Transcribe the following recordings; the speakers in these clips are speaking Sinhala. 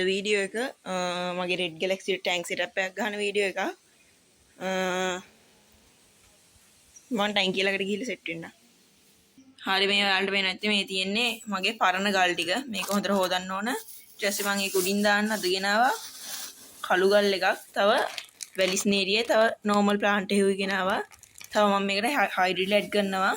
වීඩියෝ එක මගේ රෙඩ් ගැලැක්සි ටැන්ක් සෙටප් එකක් ගන්න වීඩියෝ එක මම ටැන්කිය ළඟට ගිහිල්ලා සෙට් වෙන්න. හරි මේ ඔයාලට වෙන්නේ නැති මේ තියෙන්නේ මගේ පරණ ගල් ටික. මේක හොඳට හොදන්න ඕන. ඊට පස්සේ මම ඒක උඩින් දාන්න අදගෙන ආවා. කළු ගල් එකක්. තව වැලිස්නේරියේ තව නෝමල් ප්ලාන්ට් එකකුයි ගෙන ආවා. තව මම මේකට හයිඩ්‍රිල් ඇඩ් කරනවා.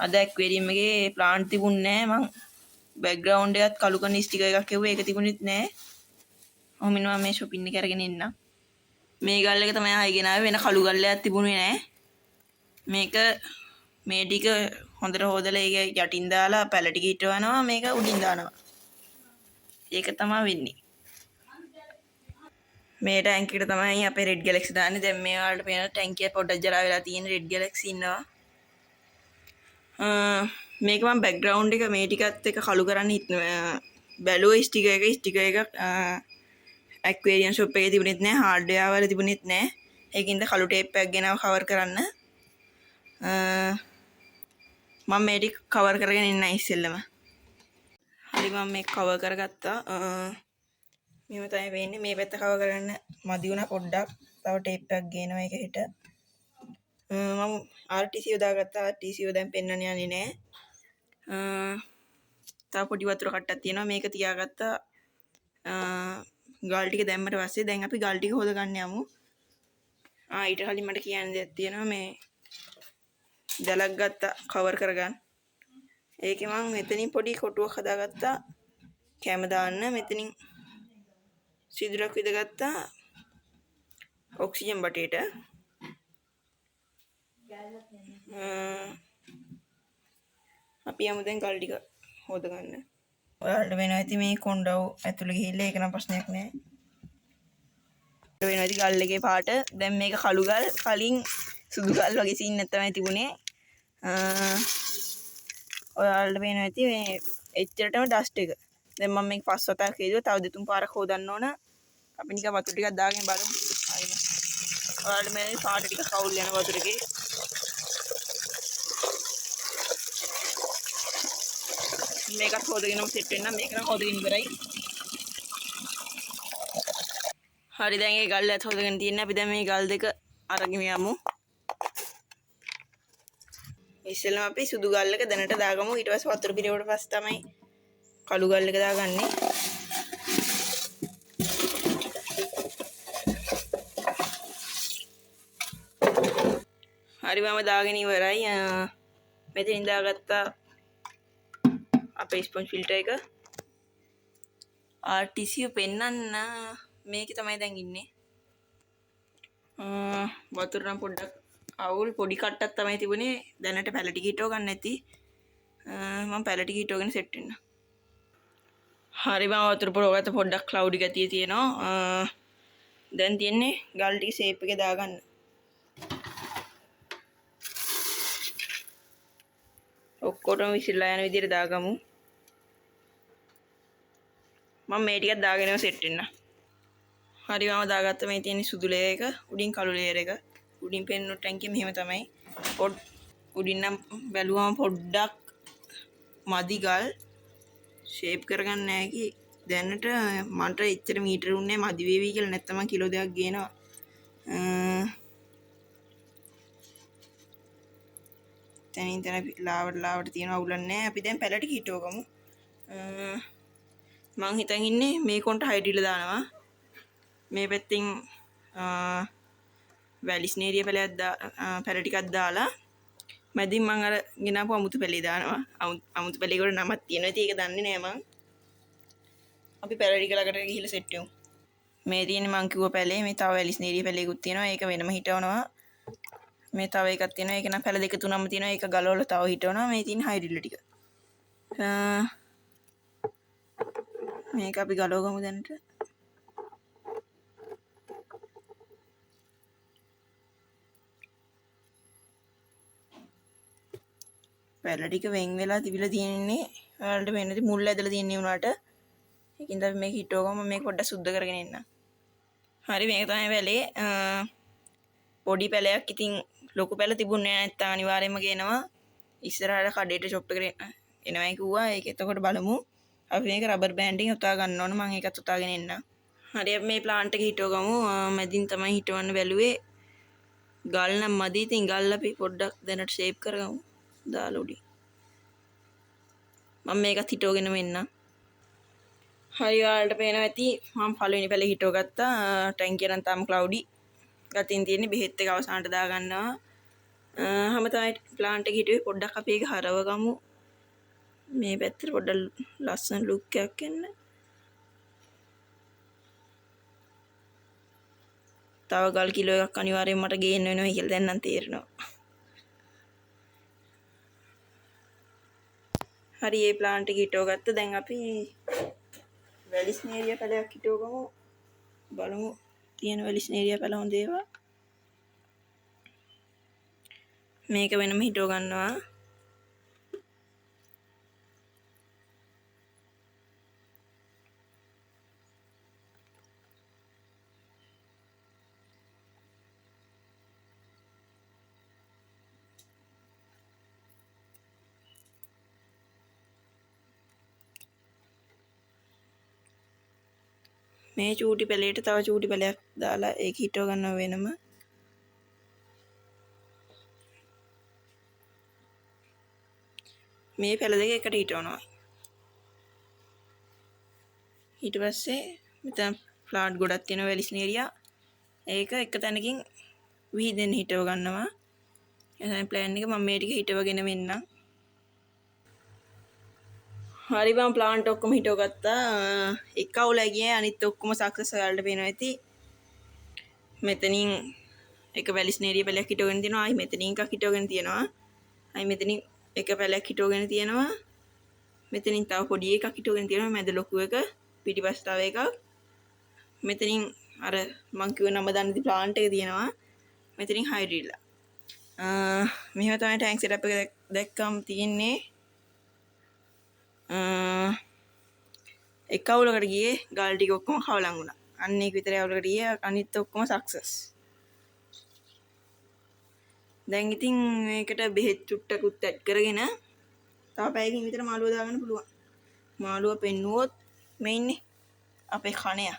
අද ඇක්වේරියම් එකේ ප්ලාන්ට් තිබුණේ නැහැ. මම බෑග්ග්‍රවුන්ඩ් එකත් කළු කරන ස්ටිකර් එකක් හෙව්වා. ඒක තිබුණෙත් නැහැ. ඔහොම ඉන්නවා මේ shopping එක අරගෙන එන්න. මේ ගල් එක තමයි ආයෙ ගෙනාවේ. වෙන කළු ගල් එකක් තිබුණේ නැහැ. මේක මේ ටික හොඳට හොදලා ඒක යටින් දාලා පැල ටික හිටවනවා. මේක උඩින් දානවා. ඒක තමයි වෙන්නේ. මේ ටැංක් එකට තමයි අපේ රෙඩ් ගැලැක්සි දාන්නේ. දැන් මේ වලට පේන ටැංකිය පොඩ්ඩක් ජරා වෙලා තියෙන රෙඩ් ගැලැක්සි ඉන්නවා. මේක මම බෑග්ග්‍රවුන්ඩ් එක මේ ටිකත් එක කළු කරන්න බැලුවා ස්ටිකර් එක ඇක්වේරියම් ෂොප් එකේ තිබුණෙත් නැහැ, හાર્ඩ්වෙයාර් වල තිබුණෙත් නැහැ. ඒකින්ද කළු ටේප් එකක් ගෙනාව කවර් කරන්න. මම මේ ටික කවර් කරගෙන ඉන්න ඉස්සෙල්ලම. හරි මම මේක කවර් කරගත්තා. මෙහෙම තමයි වෙන්නේ. මේ පැත්ත කවර් කරන්න මදි වුණා පොඩ්ඩක්. තව ටේප් එකක් ගේනවා ඒකට. මම RTC යොදාගත්තා. RTC දැන් පෙන්වන්න යන්නේ නැහැ. තව පොඩි වතුර කට්ටක් තියෙනවා. මේක තියාගත්තා. ගල් ටික දැම්මට පස්සේ දැන් අපි ගල් ටික හොදගන්න යමු. ඊට කලින් මට කියන්න දෙයක් තියෙනවා. මේ දැලක් ගත්තා කවර් කරගන්න. ඒකේ මම මෙතනින් පොඩි කොටුවක් හදාගත්තා. කැම දාන්න. මෙතනින් සිදුරක් විදගත්තා. ඔක්සිජන් බටේට. අපි යමු දැන් ගල් ටික හොදගන්න. ඔයාලට වෙනවා ඇති මේ කොණ්ඩව ඇතුළේ ගිහිල්ලා ඒක නම් ප්‍රශ්නයක් නෑ. වෙනවා ඇති ගල් එකේ පාට. දැන් මේක කළු ගල්. කලින් සුදු ගල් වගේ සීන් එකක් තමයි තිබුණේ. ඔයාලට වෙනවා ඇති මේ එච්චරටම ඩස්ට් එක. දැන් මම මේක 5 වතාවක් හේදුවා. තව 2-3 පාරක් හොදන්න ඕන. අපි නිකන් වතුර ටිකක් දාගෙන බලමු. හරිද? ඔයාලට මේ පාට ටික කවුල් යන වතුර එකේ. මේකත් හොදගෙනම සෙට් වෙන්න. මේක නම් හොදගෙන ඉවරයි. හරි දැන් මේ ගල් ඇත් හොදගෙන තියෙන්නේ. අපි දැන් මේ ගල් දෙක අරගෙන යමු. ඉස්සෙල්ලාම අපි සුදු ගල් එක දැනට දාගමු. ඊට පස්සේ වතුර පිරෙවට පස්සේ තමයි කළු ගල් එක දාගන්නේ. හරි මම දාගෙන ඉවරයි. මෙතනින් දාගත්තා අපේ ස්පොන්ජ් ෆිල්ටර් එක. RTC පෙන්නන්න මේකේ තමයි දැන් ඉන්නේ. වතුර නම් පොඩ්ඩක් අවුල් පොඩි කට්ටක් තමයි තිබුණේ. දැනට පැල ටික හිටව ගන්න නැති. මම පැල ටික හිටවගෙන සෙට් වෙන්න. හරි මම වතුර පුරවගත්ත පොඩ්ඩක් ක්ලවුඩි ගතිය තියෙනවා. දැන් තියෙන්නේ ගල් ටික ෂේප් එකේ දාගන්න. ඔක්කොටම විසිරලා යන විදිහට දාගමු. මම මේ ටිකක් දාගෙනම සෙට් වෙන්න. හරි මම දාගත්ත මේ තියෙන සුදු ලේයර් එක උඩින් කළු ලේයර් එක. උඩින් පෙන්වන ටැංකිය මෙහෙම තමයි. උඩින් නම් බැලුවම පොඩ්ඩක් මදි ගල් ෂේප් කරගන්න නැහැ කි. දැනට මන්ට එච්චර මීටර උන්නේ මදි වේවි කියලා නැත්නම් මම කිලෝ දෙකක් ගේනවා. තනින් තන ලාවට තියෙන අවුලක් නැහැ. අපි දැන් පැල ටික හිටවගමු. මං හිතන් ඉන්නේ මේ කොන්ට හයිඩ්‍රිල් දානවා. මේ පැත්තෙන් වැලිස්නේරිය පැල ටිකක් දාලා මැදින් මං අර ගෙනාපු අමුතු පැලේ දානවා. අමුතු පැලේ වල නමක් තියෙනවා. ඉතින් ඒක දන්නේ නෑ මං. අපි පැල ටික ළඟට ගිහිල්ලා සෙට් වෙමු. මේ තියෙන්නේ මං කිව්ව පැලේ. මේ තව වැලිස්නේරිය පැලේකුත් තියෙනවා. ඒක වෙනම හිටවනවා. මේ තව එකක් තියෙනවා. ඒක නම් පැල දෙක තුනම තියෙනවා. ඒක ගලවලා තව හිටවනවා. මේ තියෙන හයිඩ්‍රිල් ටික. මේක අපි ගලවගමු දැනට. පැල ටික වෙන් වෙලා තිබිලා තියෙන්නේ. ඔයාලට වෙන්නේ මුල් ඇදලා තියෙන්නේ උනාට. ඒකින්ද අපි මේක හිටවගම මේක පොඩ්ඩක් සුද්ධ කරගෙන එන්න. හරි මේක තමයි පැලේ. පොඩි පැලයක්. ඉතින් ලොකු පැල තිබුණේ නැත්නම් අනිවාර්යයෙන්ම ගේනවා. ඉස්සරහට කඩේට ෂොප් එකට එනවයි කිව්වා. ඒක එතකොට බලමු. අපි මේක රබර් බෑන්ඩින් උතා ගන්න ඕන. මම ඒකත් උතාගෙන එන්නම්. හරි අපි මේ ප්ලාන්ට් එක හිටව ගමු. මැදින් තමයි හිටවන්න බැලුවේ. ගල් නම් මදි. ඉතින් ගල් අපි පොඩ්ඩක් දැනට ෂේප් කරගමු. දාලා උඩින්. මම මේකත් හිටවගෙනම එන්නම්. හරි ඔයාලට පේනවා ඇති මම පළවෙනි පැලේ හිටව ගත්තා. ටැංකිය නම් තාම ක්ලවුඩි. ගතින් තියෙන්නේ බෙහෙත් එක අවසානට දා ගන්නවා. හැම තමයි ප්ලාන්ට් එක හිටුවේ. පොඩ්ඩක් අපි ඒක හරව ගමු. මේ පැත්තට පොඩ්ඩක් ලස්සන ලුක් එකක් එන්න. තව ගල් කිලෝ එකක් අනිවාර්යෙන් මට ගේන්න වෙනවා කියලා දැන් නම් තේරෙනවා. හරි මේ ප්ලාන්ට් එක හිටව ගත්ත. දැන් අපි වැලිස්නේරියා පැලයක් හිටව ගමු. බලමු තියෙන වැලිස්නේරියා පැල හොඳ ඒවා. මේක වෙනම හිටව ගන්නවා. මේ චූටි පැලේට තව චූටි පැලයක් දාලා ඒක හිටව ගන්නවා වෙනම. මේ පැල දෙක එකට හිටවනවා. ඊට පස්සේ මෙතන ප්ලාන්ට් ගොඩක් තියෙන වැලිස්නේරියා. ඒක එක තැනකින් විහිදෙන්න හිටව ගන්නවා. එතන ප්ලෑන් එක මම මේ ටික හිටවගෙන මෙන්නම්. හරි මම ප්ලාන්ට් ඔක්කොම හිටව ගත්තා. එක අවුලයි ගියේ අනිත් ඔක්කොම සක්සස් ඔයාලට පේනවා ඇති. මෙතනින් එක වැලිස්නේරියා පැලයක් හිටවගෙන තියෙනවා. ආයි මෙතනින් එකක් හිටවගෙන තියෙනවා. ආයි මෙතනින් එක පැලයක් හිටවගෙන තියෙනවා. මෙතනින් තව පොඩි එකක් හිටවගෙන තියෙනවා. මැද ලොකු එක පිටිපස්ස තව එකක්. මෙතනින් අර මං කිව්ව නම දන්නදි ප්ලාන්ට් එක තියෙනවා. මෙතනින් හයිඩ්‍රිල්ලා. මෙහෙම තමයි ටැංක් සෙටප් එක දැක්කම තියෙන්නේ. එක අවුලකට ගියේ ගල් ටික ඔක්කොම කවලම් වුණා. අන්න ඒක විතරයි අවුලකට ගියේ. අනිත් ඔක්කොම සක්සස්. දැන් ඉතින් මේකට බෙහෙත් චුට්ටකුත් ඇඩ් කරගෙන තව පැයකින් විතර මාළුව දාගන්න පුළුවන්. මාළුව පෙන්නුවොත් මේ ඉන්නේ අපේ කණයා.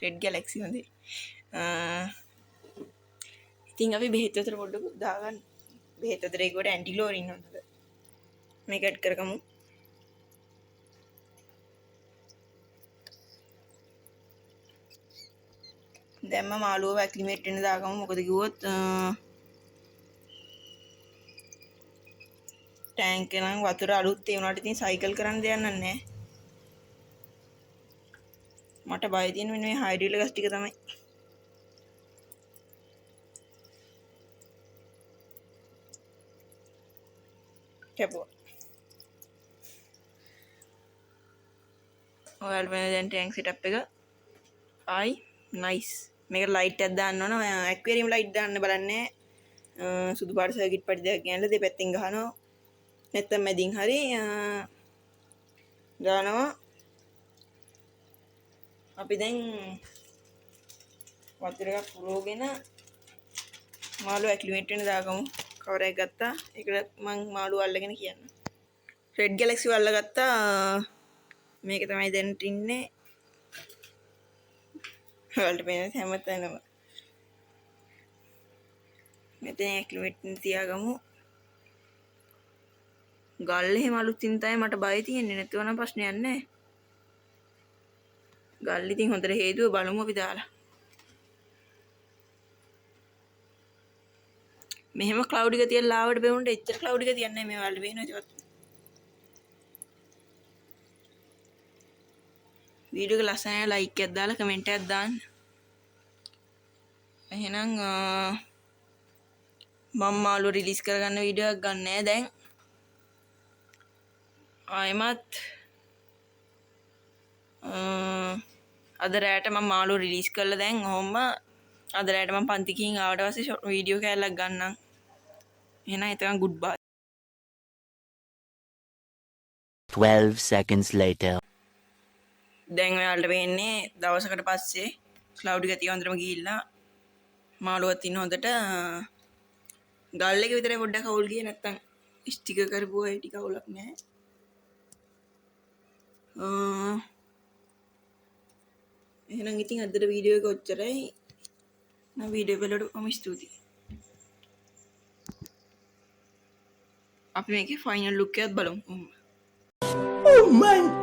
රෙඩ් ගැලැක්සි හොඳේ. ඉතින් අපි බෙහෙත් වතුර පොඩ්ඩක් දාගන්න. බෙහෙත් වතුර ඒකට ඇන්ටි ක්ලෝරින් හොඳද. මේක ඇඩ් කරගමු. දැම්ම මාළුව වැක්ලිමේට් වෙන්න දාගමු. මොකද කිව්වොත් ටැංක් එක නම් වතුර අලුත් ඒ වුණාට ඉතින් සයිකල් කරන්න දෙයක් නැහැ. මට බය තියෙන මෙන්න මේ හයිඩ්‍රිල් ගස් ටික තමයි. කැපුවා. ඔයාලට මේ දැන් ටැංක් සෙටප් එක ආයි නයිස්. මේක ලයිට් එකක් දාන්න ඕන. ඇක්වේරියම් ලයිට් දාන්න බලන්නේ. සුදු පාට සර්කිට් පටි දෙකක් ගෑනලා දෙපැත්තෙන් ගහනවා. නැත්තම් මැදින් හරි දානවා. අපි දැන් වතුර එකක් පුරවගෙන මාළුව ඇක්ලිමේට් වෙන්න දාගමු. කවර එකක් ගත්තා. ඒකට මං මාළුව අල්ලගෙන කියන්න. රෙඩ් ගැලැක්සි අල්ලගත්තා. මේක තමයි දැනට ඉන්නේ. ඔයාලට පේන හැමතැනම. මෙතන ඇක්ලිමේට් තියාගමු. ගල් එහෙම අලුත් තින්තයි මට බය තියෙන්නේ. නැතුව නම් ප්‍රශ්නයක් නැහැ. ගල් ඉතින් හොඳට හේතුව බලමු අපි දාලා. මෙහෙම ක්ලවුඩ් එක තියලා ආවට බෙවුන්ට එච්චර ක්ලවුඩ් එක තියන්නේ නැහැ. මේ වලට වෙනවා ඒකත්. වීඩියෝ එක ලස්සනයි ලයික් එකක් දාලා කමෙන්ට් එකක් දාන්න. එහෙනම් මම මාළුව රිලීස් කරගන්න වීඩියෝ එකක් ගන්නෑ දැන්. ආයෙමත් අද රැට මම මාළුව රිලීස් කරලා දැන් ඔහොම අද රැට මම පන්ති ගිහින් ආවට පස්සේ වීඩියෝ කෑල්ලක් ගන්නම්. එහෙනම් එතකන් ගුඩ් බයි. 12 seconds later. දැන් ඔයාලට වෙන්නේ දවසකට පස්සේ ක්ලවුඩ් එක තිය හොඳටම ගිහිල්ලා මාළුවක් තින්න හොඳට ගල් එක විතරයි පොඩ්ඩක් අවුල් ගියේ නැත්තම් ස්ටික කරපු අය ටික අවුලක් නැහැ. එහෙනම් ඉතින් අදට වීඩියෝ එක ඔච්චරයි. නම් වීඩියෝ බලවට කොහොම ස්තුතියි. අපි මේකේ ෆයිනල් ලුක් එකත් බලමු. Oh my